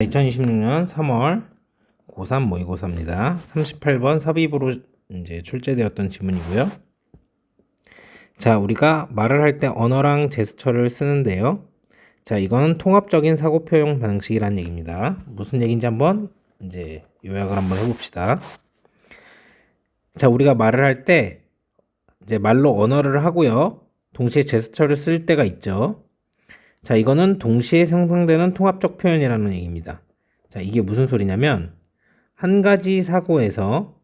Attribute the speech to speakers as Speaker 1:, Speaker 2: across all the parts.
Speaker 1: 2026년 3월 고3 모의고사입니다. 38번 삽입으로 이제 출제되었던 지문이고요. 자, 우리가 말을 할 때 언어랑 제스처를 쓰는데요. 자, 이거는 통합적인 사고 표현 방식이라는 얘기입니다. 무슨 얘기인지 한번 이제 요약을 한번 해봅시다. 자, 우리가 말을 할 때 이제 말로 언어를 하고요. 동시에 제스처를 쓸 때가 있죠. 자, 이거는 동시에 생성되는 통합적 표현이라는 얘기입니다. 자, 이게 무슨 소리냐면 한 가지 사고에서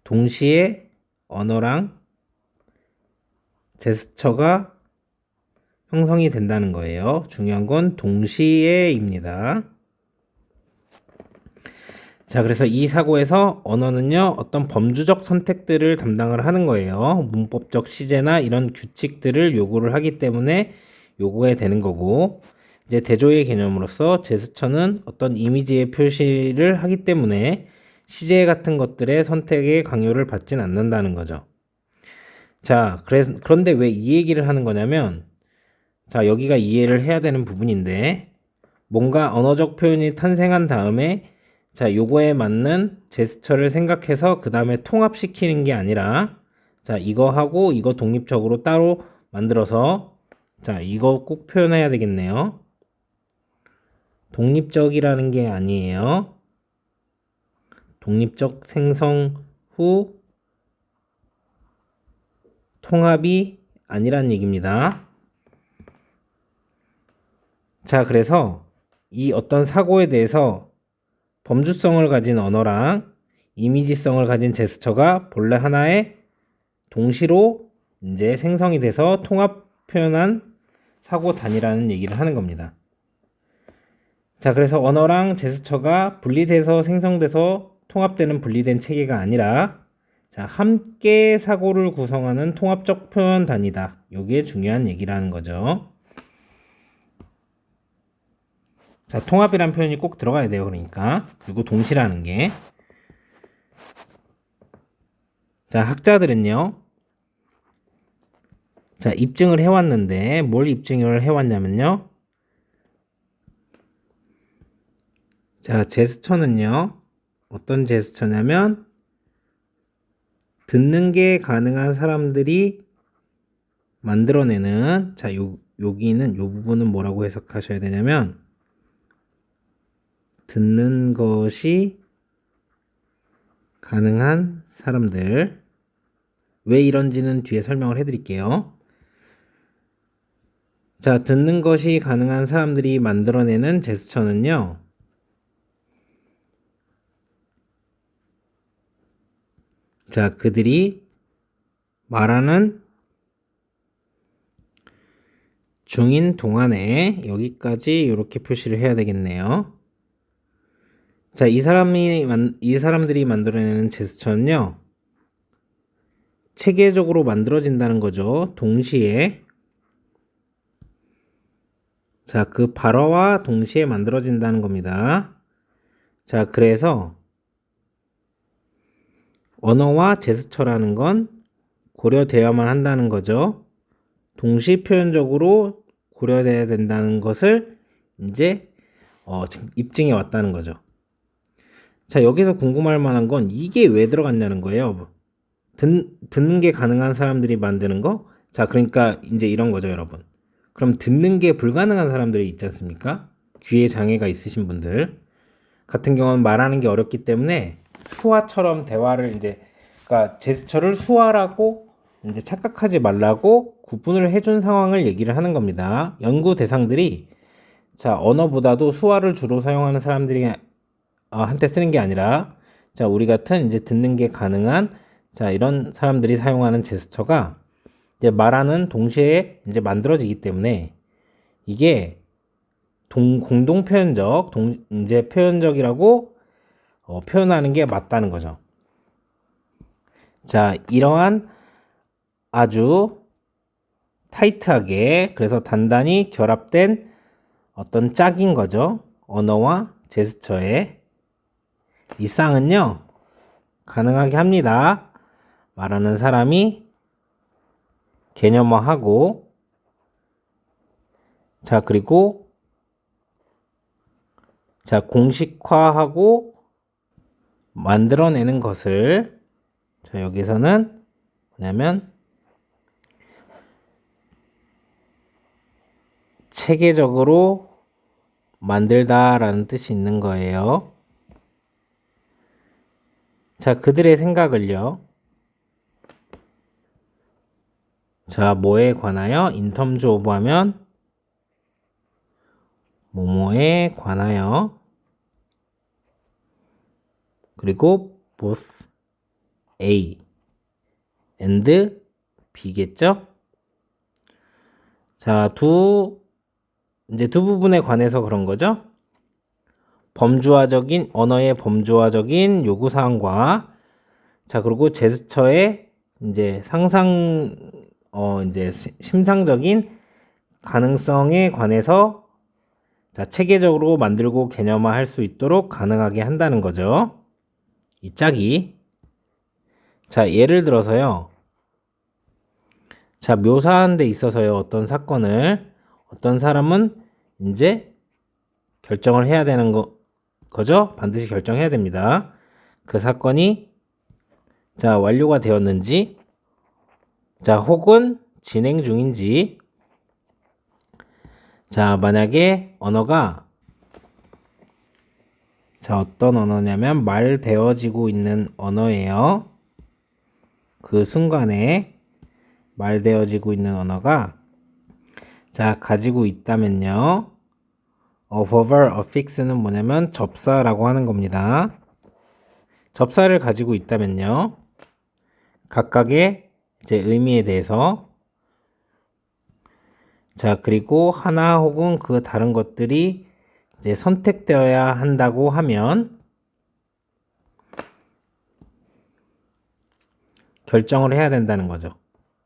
Speaker 1: 동시에 언어랑 제스처가 형성이 된다는 거예요. 중요한 건 동시에입니다. 자, 그래서 이 사고에서 언어는요, 어떤 범주적 선택들을 담당을 하는 거예요. 문법적 시제나 이런 규칙들을 요구를 하기 때문에 요구가 되는 거고, 이제 대조의 개념으로서 제스처는 어떤 이미지의 표시를 하기 때문에 시제 같은 것들의 선택에 강요를 받진 않는다는 거죠. 자, 그런데 왜 이 얘기를 하는 거냐면, 자, 여기가 이해를 해야 되는 부분인데, 뭔가 언어적 표현이 탄생한 다음에 자, 요거에 맞는 제스처를 생각해서 그 다음에 통합시키는 게 아니라 자, 이거 하고 이거 독립적으로 따로 만들어서 자, 이거 꼭 표현해야 되겠네요. 독립적이라는 게 아니에요. 독립적 생성 후 통합이 아니란 얘기입니다. 자, 그래서 이 어떤 사고에 대해서 범주성을 가진 언어랑 이미지성을 가진 제스처가 본래 하나의 동시로 이제 생성이 돼서 통합 표현한 사고 단위라는 얘기를 하는 겁니다. 자, 그래서 언어랑 제스처가 분리돼서 생성돼서 통합되는 분리된 체계가 아니라 자, 함께 사고를 구성하는 통합적 표현 단위다. 이게 중요한 얘기라는 거죠. 자, 통합이란 표현이 꼭 들어가야 돼요. 그러니까. 그리고 동시라는 게. 자, 학자들은요. 자, 입증을 해왔는데 뭘 입증을 해왔냐면요. 자, 제스처는요. 어떤 제스처냐면 듣는 게 가능한 사람들이 만들어내는 자, 여기는 요 부분은 뭐라고 해석하셔야 되냐면 듣는 것이 가능한 사람들. 왜 이런지는 뒤에 설명을 해드릴게요. 자, 듣는 것이 가능한 사람들이 만들어내는 제스처는요. 자, 그들이 말하는 중인 동안에 여기까지 이렇게 표시를 해야 되겠네요. 자, 이 사람들이 만들어내는 제스처는요. 체계적으로 만들어진다는 거죠. 동시에. 자, 그 발어와 동시에 만들어진다는 겁니다. 자, 그래서 언어와 제스처라는 건 고려되어야만 한다는 거죠. 동시 표현적으로 고려돼야 된다는 것을 이제 입증해 왔다는 거죠. 자, 여기서 궁금할 만한 건 이게 왜 들어갔냐는 거예요. 듣는 게 가능한 사람들이 만드는 거? 자, 그러니까 이제 이런 거죠, 여러분. 그럼 듣는 게 불가능한 사람들이 있지 않습니까? 귀에 장애가 있으신 분들 같은 경우는 말하는 게 어렵기 때문에 수화처럼 대화를 이제 그러니까 제스처를 수화라고 이제 착각하지 말라고 구분을 해준 상황을 얘기를 하는 겁니다. 연구 대상들이 자, 언어보다도 수화를 주로 사용하는 사람들이 한테 쓰는 게 아니라 자, 우리 같은 이제 듣는 게 가능한 자, 이런 사람들이 사용하는 제스처가 이제 말하는 동시에 이제 만들어지기 때문에 이게 공동 표현적, 이제 표현적이라고 표현하는 게 맞다는 거죠. 자, 이러한 아주 타이트하게 그래서 단단히 결합된 어떤 짝인 거죠. 언어와 제스처의 이 쌍은요 가능하게 합니다. 말하는 사람이 개념화하고 자, 그리고 자, 공식화하고 만들어내는 것을 자, 여기서는 뭐냐면 체계적으로 만들다라는 뜻이 있는 거예요. 자, 그들의 생각을요. 자, 뭐에 관하여? in terms of 하면 뭐뭐에 관하여 그리고 both A and B겠죠? 자, 이제 두 부분에 관해서 그런 거죠. 범주화적인 언어의 범주화적인 요구사항과 자, 그리고 제스처의 이제 이제 심상적인 가능성에 관해서 자, 체계적으로 만들고 개념화할 수 있도록 가능하게 한다는 거죠. 이 짝이. 자, 예를 들어서요. 자, 묘사하는 데 있어서요. 어떤 사건을 어떤 사람은 이제 결정을 해야 되는 거죠. 반드시 결정해야 됩니다. 그 사건이 자, 완료가 되었는지 자, 혹은 진행 중인지 자, 만약에 언어가 자, 어떤 언어냐면 말되어지고 있는 언어예요. 그 순간에 말되어지고 있는 언어가 자, 가지고 있다면요. verb affix는 뭐냐면 접사라고 하는 겁니다. 접사를 가지고 있다면요. 각각의 이제 의미에 대해서 자, 그리고 하나 혹은 그 다른 것들이 이제 선택되어야 한다고 하면 결정을 해야 된다는 거죠.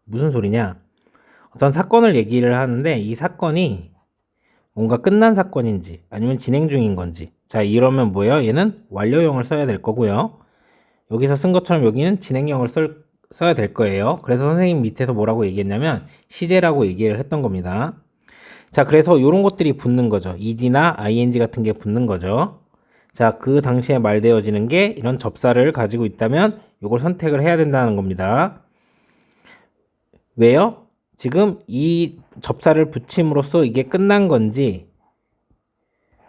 Speaker 1: 무슨 소리냐? 어떤 사건을 얘기를 하는데 이 사건이 뭔가 끝난 사건인지 아니면 진행 중인 건지 자, 이러면 뭐예요? 얘는 완료형을 써야 될 거고요. 여기서 쓴 것처럼 여기는 진행형을 써야 될 거예요. 그래서 선생님 밑에서 뭐라고 얘기했냐면 시제라고 얘기를 했던 겁니다. 자, 그래서 이런 것들이 붙는 거죠. ed나 ing 같은 게 붙는 거죠. 자, 그 당시에 말되어지는 게 이런 접사를 가지고 있다면 이걸 선택을 해야 된다는 겁니다. 왜요? 지금 이 접사를 붙임으로써 이게 끝난 건지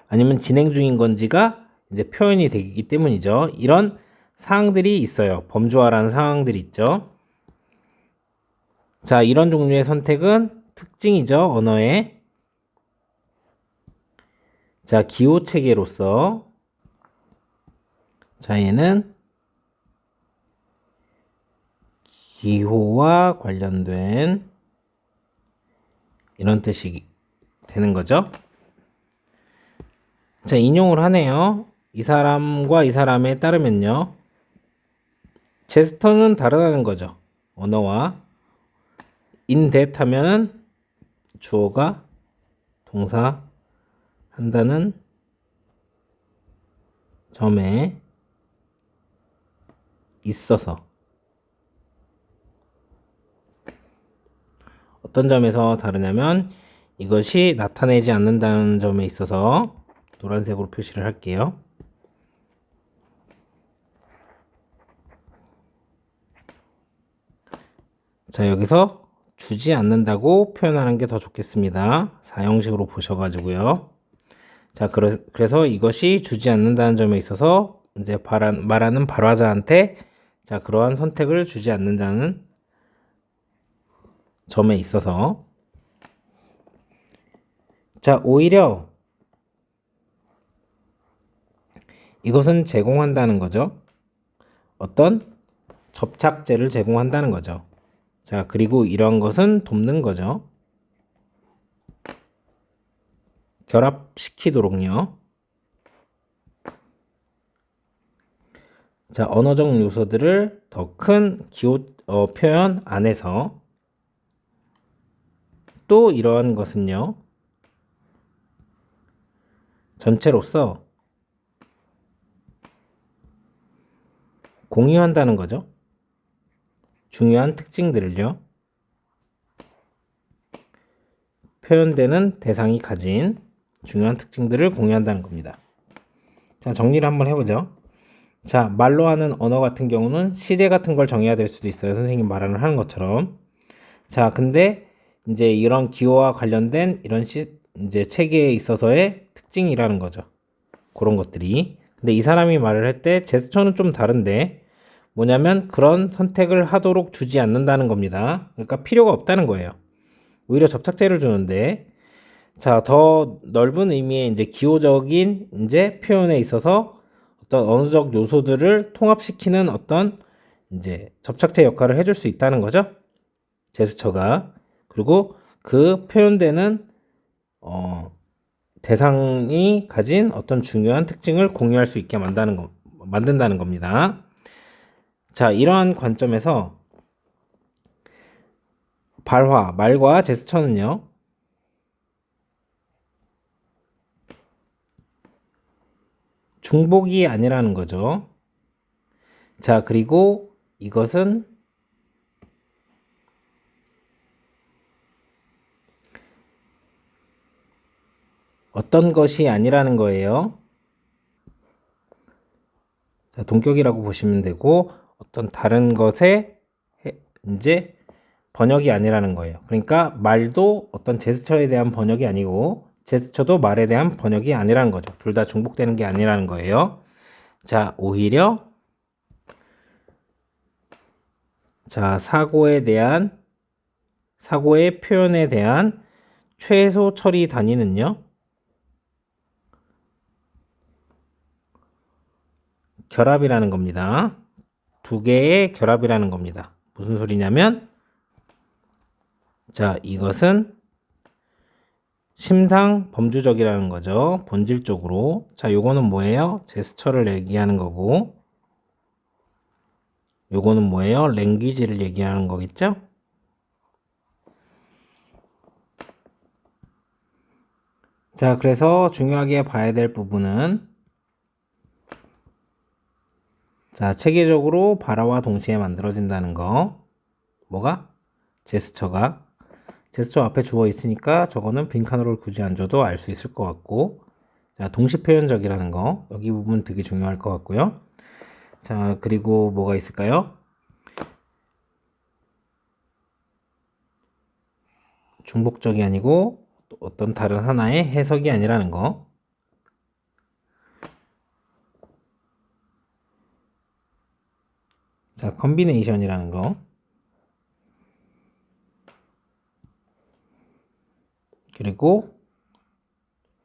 Speaker 1: 아니면 진행 중인 건지가 이제 표현이 되기 때문이죠. 이런 사항들이 있어요. 범주화라는 사항들이 있죠. 자, 이런 종류의 선택은 특징이죠. 언어의. 자, 기호 체계로서 자, 얘는 기호와 관련된 이런 뜻이 되는 거죠. 자, 인용을 하네요. 이 사람과 이 사람에 따르면요. 제스처는 다르다는 거죠. 언어와 in that 하면은 주어가 동사 한다는 점에 있어서 어떤 점에서 다르냐면 이것이 나타내지 않는다는 점에 있어서 노란색으로 표시를 할게요. 자, 여기서 주지 않는다고 표현하는 게 더 좋겠습니다. 사형식으로 보셔가지고요. 자, 그래서 이것이 주지 않는다는 점에 있어서 이제 말하는 발화자한테 자, 그러한 선택을 주지 않는다는 점에 있어서 자, 오히려 이것은 제공한다는 거죠. 어떤 접착제를 제공한다는 거죠. 자, 그리고 이러한 것은 돕는 거죠. 결합시키도록요. 자, 언어적 요소들을 더 큰 기호 표현 안에서 또 이러한 것은요. 전체로서 공유한다는 거죠. 중요한 특징들을요. 표현되는 대상이 가진 중요한 특징들을 공유한다는 겁니다. 자, 정리를 한번 해보죠. 자, 말로 하는 언어 같은 경우는 시제 같은 걸 정해야 될 수도 있어요. 선생님 말을 하는 것처럼. 자, 근데 이제 이런 기호와 관련된 이런 이제 체계에 있어서의 특징이라는 거죠. 그런 것들이. 근데 이 사람이 말을 할 때 제스처는 좀 다른데 뭐냐면 그런 선택을 하도록 주지 않는다는 겁니다. 그러니까 필요가 없다는 거예요. 오히려 접착제를 주는데, 자, 더 넓은 의미의 이제 기호적인 이제 표현에 있어서 어떤 언어적 요소들을 통합시키는 어떤 이제 접착제 역할을 해줄 수 있다는 거죠. 제스처가. 그리고 그 표현되는 대상이 가진 어떤 중요한 특징을 공유할 수 있게 만든다는 겁니다. 자, 이러한 관점에서 말과 제스처는요, 중복이 아니라는 거죠. 자, 그리고 이것은 어떤 것이 아니라는 거예요. 자, 동격이라고 보시면 되고 어떤 다른 것의 이제 번역이 아니라는 거예요. 그러니까 말도 어떤 제스처에 대한 번역이 아니고 제스처도 말에 대한 번역이 아니라는 거죠. 둘 다 중복되는 게 아니라는 거예요. 자, 오히려 자, 사고의 표현에 대한 최소 처리 단위는요, 결합이라는 겁니다. 두 개의 결합이라는 겁니다. 무슨 소리냐면, 자, 이것은 심상 범주적이라는 거죠. 본질적으로. 자, 요거는 뭐예요? 제스처를 얘기하는 거고, 요거는 뭐예요? 랭귀지를 얘기하는 거겠죠? 자, 그래서 중요하게 봐야 될 부분은, 자, 체계적으로 발화와 동시에 만들어진다는 거. 뭐가? 제스처가. 제스처 앞에 주어 있으니까 저거는 빈칸으로 굳이 안 줘도 알 수 있을 것 같고. 자, 동시표현적이라는 거. 여기 부분 되게 중요할 것 같고요. 자, 그리고 뭐가 있을까요? 중복적이 아니고 어떤 다른 하나의 해석이 아니라는 거. 자, 컨비네이션이라는 거. 그리고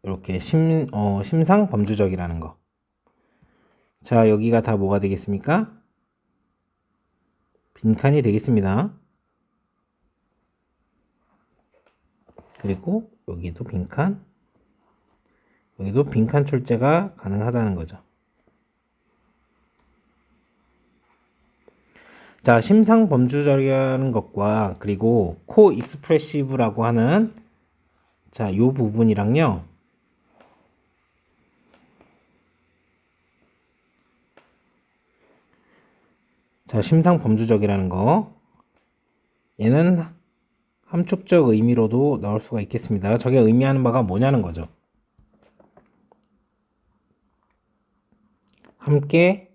Speaker 1: 이렇게 심상 범주적이라는 거. 자, 여기가 다 뭐가 되겠습니까? 빈칸이 되겠습니다. 그리고 여기도 빈칸, 여기도 빈칸 출제가 가능하다는 거죠. 자, 심상 범주적이라는 것과 그리고 코 익스프레시브라고 하는 자, 요 부분이랑요. 자, 심상 범주적이라는 거. 얘는 함축적 의미로도 나올 수가 있겠습니다. 저게 의미하는 바가 뭐냐는 거죠. 함께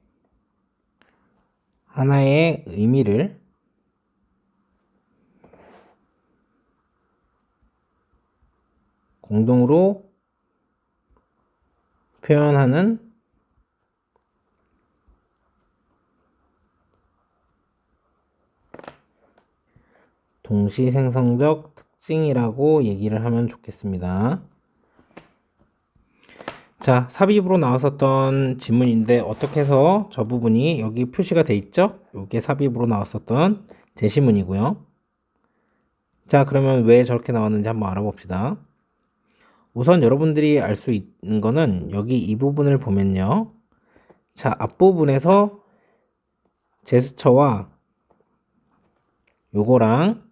Speaker 1: 하나의 의미를 공동으로 표현하는 동시생성적 특징이라고 얘기를 하면 좋겠습니다. 자, 삽입으로 나왔었던 지문인데 어떻게 해서 저 부분이 여기 표시가 돼 있죠? 이게 삽입으로 나왔었던 제시문이고요. 자, 그러면 왜 저렇게 나왔는지 한번 알아봅시다. 우선 여러분들이 알 수 있는 거는 여기 이 부분을 보면요. 자, 앞부분에서 제스처와 요거랑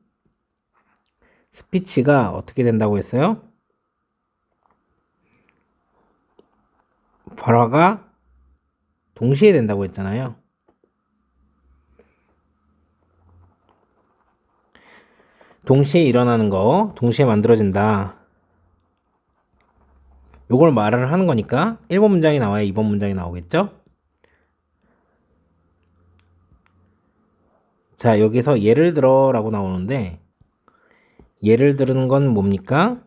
Speaker 1: 스피치가 어떻게 된다고 했어요? 발화가 동시에 된다고 했잖아요. 동시에 일어나는 거, 동시에 만들어진다. 요걸 말을 하는 거니까 1번 문장이 나와야 2번 문장이 나오겠죠? 자, 여기서 예를 들어 라고 나오는데 예를 들은 건 뭡니까?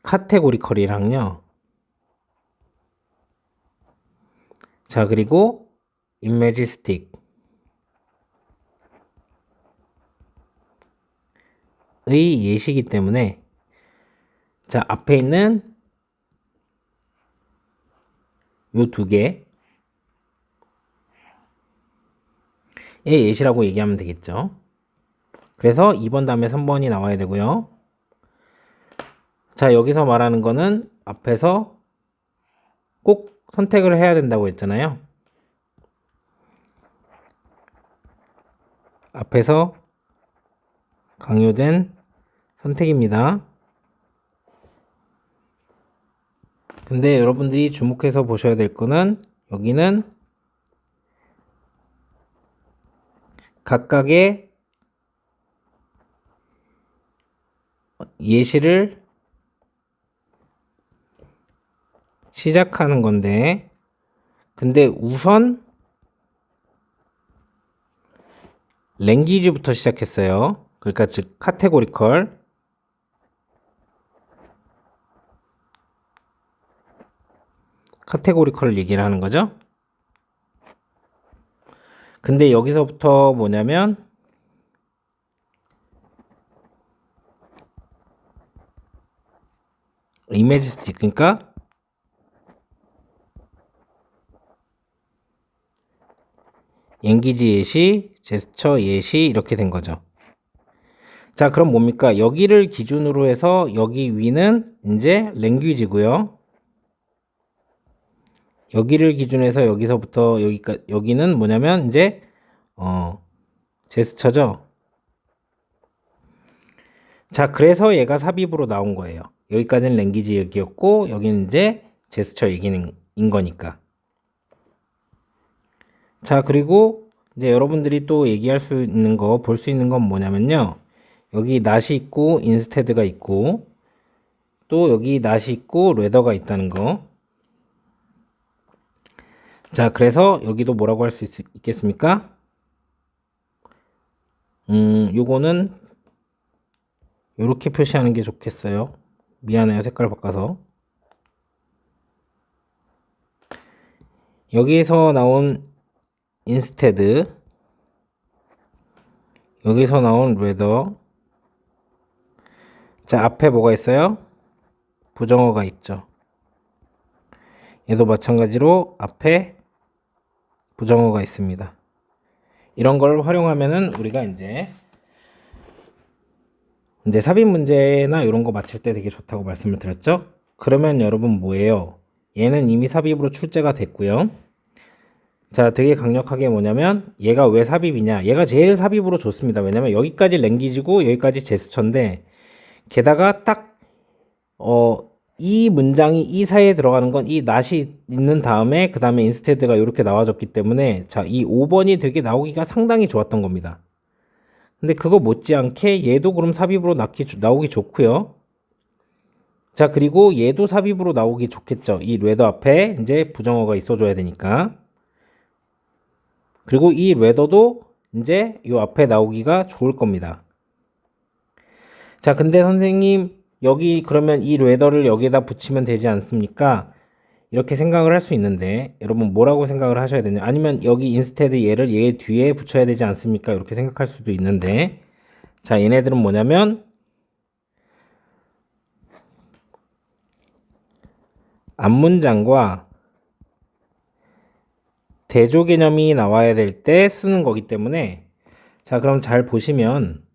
Speaker 1: 카테고리컬이랑요. 자, 그리고 이미지스틱 의 예시이기 때문에 자, 앞에 있는 요 두 개의 예시라고 얘기하면 되겠죠. 그래서 2번 다음에 3번이 나와야 되고요. 자, 여기서 말하는 거는 앞에서 꼭 선택을 해야 된다고 했잖아요. 앞에서 강요된 선택입니다. 근데 여러분들이 주목해서 보셔야 될 거는 여기는 각각의 예시를 시작하는 건데 근데 우선 랭귀지부터 시작했어요. 그러니까 즉 카테고리컬 얘기를 하는 거죠. 근데 여기서부터 뭐냐면 이미지스틱 그러니까 랭귀지 예시, 제스처 예시 이렇게 된 거죠. 자, 그럼 뭡니까? 여기를 기준으로 해서 여기 위는 이제 랭귀지고요. 여기를 기준해서 여기서부터 여기까지 여기는 뭐냐면 이제 제스처죠. 자, 그래서 얘가 삽입으로 나온 거예요. 여기까지는 랭귀지 얘기였고 여기는 이제 제스처 얘기인 거니까. 자, 그리고 이제 여러분들이 또 얘기할 수 있는 거, 볼 수 있는 건 뭐냐면요. 여기 not이 있고 instead가 있고 또 여기 not이 있고 rather가 있다는 거. 자, 그래서 여기도 뭐라고 할 수 있겠습니까? 요거는 요렇게 표시하는 게 좋겠어요. 미안해요. 색깔 바꿔서. 여기서 나온 instead 여기서 나온 rather 자, 앞에 뭐가 있어요? 부정어가 있죠. 얘도 마찬가지로 앞에 부정어가 있습니다. 이런 걸 활용하면은 우리가 이제 삽입 문제나 이런 거 맞출 때 되게 좋다고 말씀을 드렸죠. 그러면 여러분 뭐예요? 얘는 이미 삽입으로 출제가 됐고요. 자, 되게 강력하게 뭐냐면 얘가 왜 삽입이냐? 얘가 제일 삽입으로 좋습니다. 왜냐면 여기까지 랭귀지고 여기까지 제스처인데 게다가 딱 이 문장이 이 사이에 들어가는 건 이 not이 있는 다음에 그 다음에 instead가 이렇게 나와졌기 때문에 자, 이 5번이 되게 나오기가 상당히 좋았던 겁니다. 근데 그거 못지않게 얘도 그럼 삽입으로 나오기 좋고요. 자, 그리고 얘도 삽입으로 나오기 좋겠죠. 이 rather 앞에 이제 부정어가 있어줘야 되니까. 그리고 이 rather도 이제 이 앞에 나오기가 좋을 겁니다. 자, 근데 선생님 여기 그러면 이 rather를 여기에다 붙이면 되지 않습니까? 이렇게 생각을 할 수 있는데 여러분 뭐라고 생각을 하셔야 되냐? 아니면 여기 instead 얘를 얘 뒤에 붙여야 되지 않습니까? 이렇게 생각할 수도 있는데 자, 얘네들은 뭐냐면 앞문장과 대조 개념이 나와야 될 때 쓰는 거기 때문에 자, 그럼 잘 보시면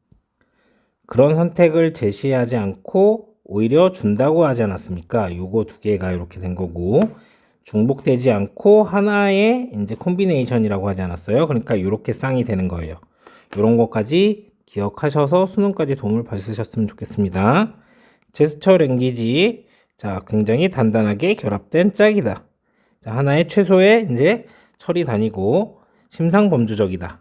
Speaker 1: 그런 선택을 제시하지 않고 오히려 준다고 하지 않았습니까? 요거 두 개가 이렇게 된 거고 중복되지 않고 하나의 이제 콤비네이션이라고 하지 않았어요? 그러니까 이렇게 쌍이 되는 거예요. 이런 것까지 기억하셔서 수능까지 도움을 받으셨으면 좋겠습니다. 제스처 랭귀지 자, 굉장히 단단하게 결합된 짝이다. 자, 하나의 최소의 이제 철이 다니고 심상범주적이다.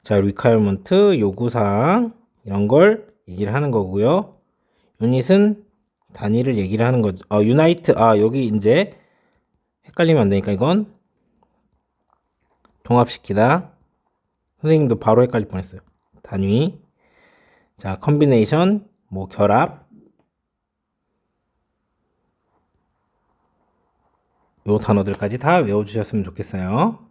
Speaker 1: 자, requirement, 요구사항, 이런 걸 얘기를 하는 거고요. 유닛은 단위를 얘기를 하는 거죠. unite, 여기 이제 헷갈리면 안 되니까 이건 통합시키다. 선생님도 바로 헷갈릴 뻔했어요. 단위. 자, combination, 뭐 결합. 요 단어들까지 다 외워주셨으면 좋겠어요.